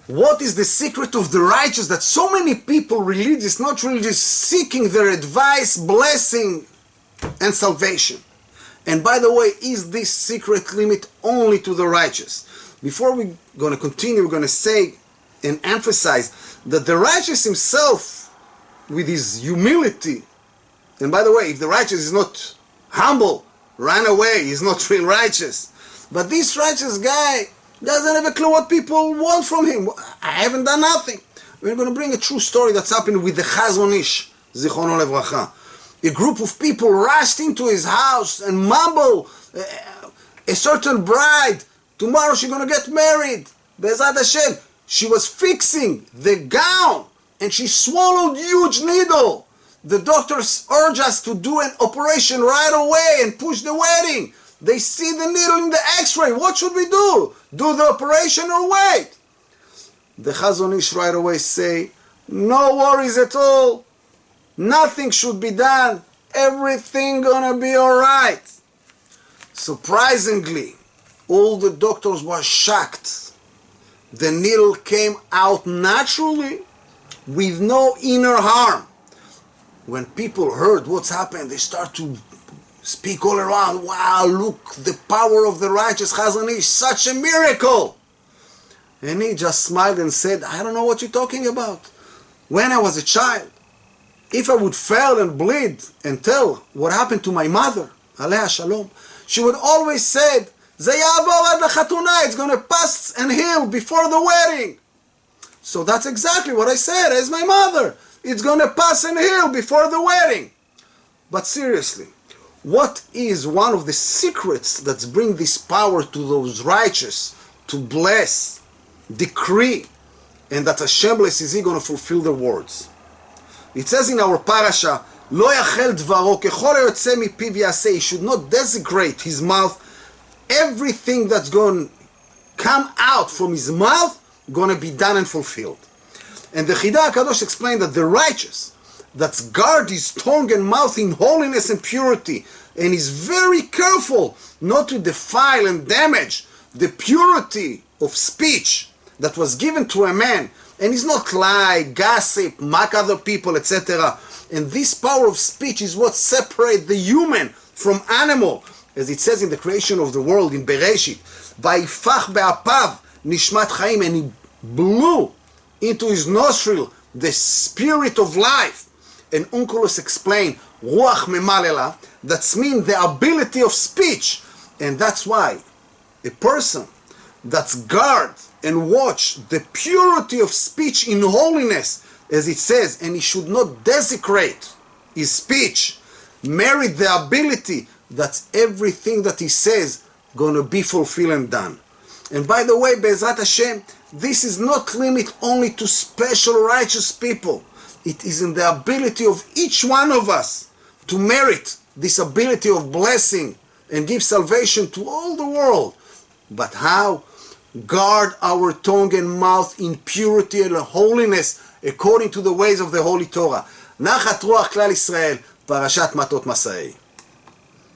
What is the secret of the righteous that so many people, religious, not religious, seeking their advice, blessing, and salvation? And by the way, is this secret limit only to the righteous? Before we're going to continue, we're going to say and emphasize that the righteous himself, with his humility, and by the way, if the righteous is not humble, run away, he's not real righteous. But this righteous guy doesn't have a clue what people want from him. I haven't done nothing. We're going to bring a true story that's happened with the Chazon Ish, Zichrono Levracha. A group of people rushed into his house and mumbled, a certain bride, tomorrow she's going to get married. Be'ezrat Hashem. She was fixing the gown and she swallowed huge needle. The doctors urge us to do an operation right away and push the wedding. They see the needle in the x-ray. What should we do? Do the operation or wait? The Chazon Ish right away say, no worries at all. Nothing should be done. Everything gonna be alright. Surprisingly, all the doctors were shocked. The needle came out naturally with no inner harm. When people heard what's happened, they start to speak all around. Wow, look, the power of the righteous Chazon Ish, such a miracle. And he just smiled and said, I don't know what you're talking about. When I was a child, if I would fail and bleed and tell what happened to my mother, Aleh Shalom, she would always say, Ze ya'avor ad lachatuna, it's going to pass and heal before the wedding. So that's exactly what I said as my mother. It's going to pass and heal before the wedding. But seriously, what is one of the secrets that bring this power to those righteous to bless, decree, and that Hashem is he going to fulfill the words? It says in our parashah, Lo yachel dvaro kechol hayotze mipiv yaseh. He should not desecrate his mouth. Everything that's going to come out from his mouth going to be done and fulfilled. And the Chida HaKadosh explained that the righteous that guard his tongue and mouth in holiness and purity and is very careful not to defile and damage the purity of speech that was given to a man, and is not lie, gossip, mock other people, etc. And this power of speech is what separates the human from animal, as it says in the creation of the world in Bereshit, Vayifach be'apav nishmat chaim, and he blew into his nostril the spirit of life. And Onkelos explained, Ruach memalela, that's mean the ability of speech. And that's why a person that's guard and watch the purity of speech in holiness, as it says, and he should not desecrate his speech, merit the ability that everything that he says gonna be fulfilled and done. And by the way, Be'ezrat Hashem, this is not limited only to special righteous people. It is in the ability of each one of us to merit this ability of blessing and give salvation to all the world. But how? Guard our tongue and mouth in purity and holiness according to the ways of the Holy Torah. Nachat Ruach Klal Yisrael, Parashat Matot Masaei.